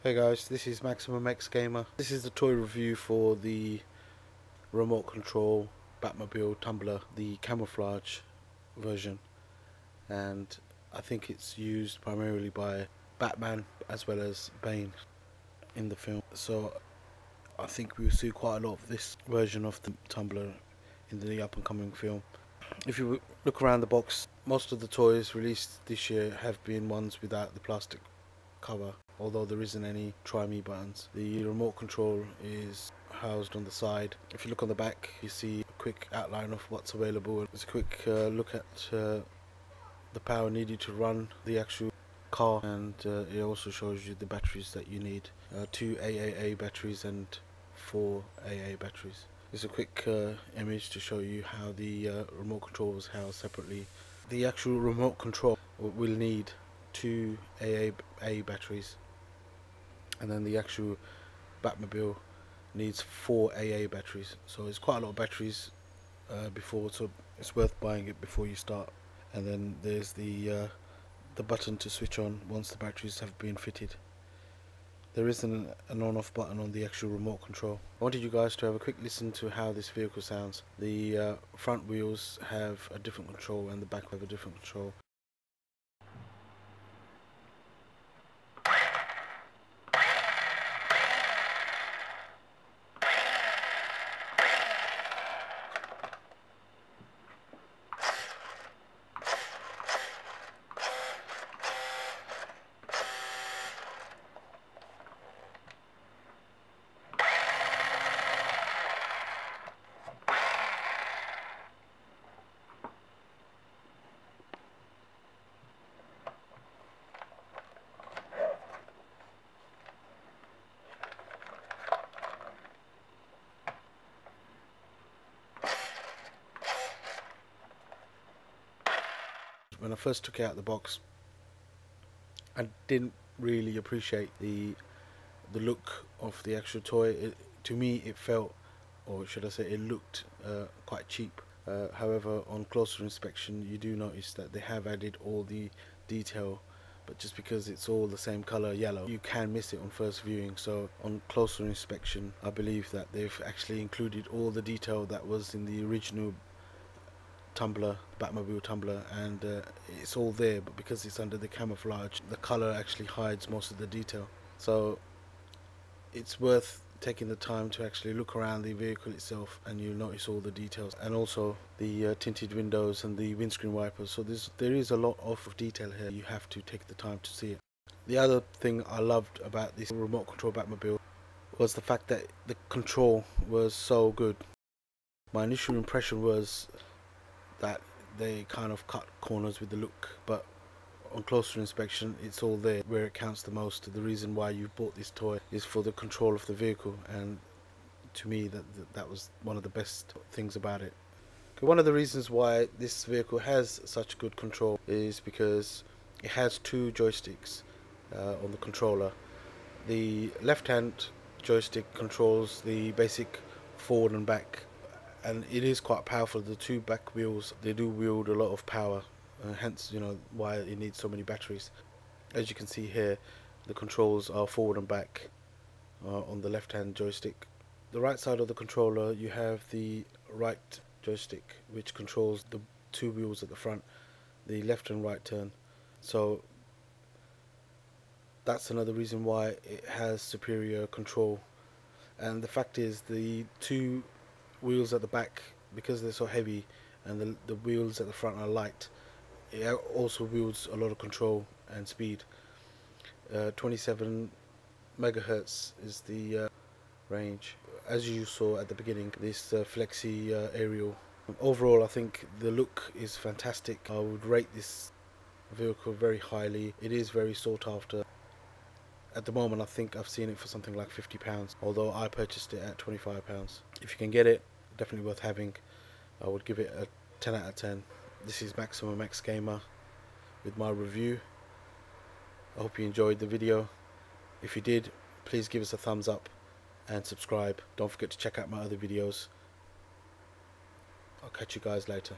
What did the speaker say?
Hey guys, this is Maximum X Gamer. This is the toy review for the remote control Batmobile Tumbler, the camouflage version, and I think it's used primarily by Batman as well as Bane in the film. So I think we'll see quite a lot of this version of the Tumbler in the up and coming film. If you look around the box, most of the toys released this year have been ones without the plastic cover, although there isn't any try me buttons. The remote control is housed on the side. If you look on the back, you see a quick outline of what's available. It's a quick look at the power needed to run the actual car, and it also shows you the batteries that you need. 2 AAA batteries and 4 AA batteries. It's a quick image to show you how the remote control is housed separately. The actual remote control will need 2 AA batteries, and then the actual Batmobile needs 4 AA batteries. So it's quite a lot of batteries before, so it's worth buying it before you start. And then there's the button to switch on once the batteries have been fitted. There isn't an on-off button on the actual remote control. I wanted you guys to have a quick listen to how this vehicle sounds. The front wheels have a different control and the back have a different control. When I first took it out of the box, I didn't really appreciate the look of the actual toy. To me it felt, or should I say it looked quite cheap. However, on closer inspection you do notice that they have added all the detail, but just because it's all the same color, yellow, you can miss it on first viewing. So on closer inspection I believe that they've actually included all the detail that was in the original Tumbler, Batmobile Tumbler, and it's all there, but because it's under the camouflage, the color actually hides most of the detail. So it's worth taking the time to actually look around the vehicle itself, and you'll notice all the details, and also the tinted windows and the windscreen wipers. So there is a lot of detail here. You have to take the time to see it. The other thing I loved about this remote control Batmobile was the fact that the control was so good. My initial impression was that they kind of cut corners with the look, but on closer inspection it's all there where it counts the most. The reason why you bought this toy is for the control of the vehicle, and to me that was one of the best things about it. One of the reasons why this vehicle has such good control is because it has 2 joysticks on the controller. The left hand joystick controls the basic forward and back, and it is quite powerful. The 2 back wheels, they do wield a lot of power, hence why it needs so many batteries. As you can see here, the controls are forward and back on the left hand joystick. The right side of the controller, you have the right joystick, which controls the 2 wheels at the front, the left and right turn. So that's another reason why it has superior control. And the fact is, the 2 wheels at the back, because they're so heavy, and the wheels at the front are light, it also wields a lot of control and speed. 27 megahertz is the range. As you saw at the beginning, this flexi aerial. Overall I think the look is fantastic. I would rate this vehicle very highly. It is very sought after. At the moment I think I've seen it for something like £50, although I purchased it at £25. If you can get it, definitely worth having. I would give it a 10 out of 10. This is Maximum X Gamer with my review. I hope you enjoyed the video. If you did, please give us a thumbs up and subscribe. Don't forget to check out my other videos. I'll catch you guys later.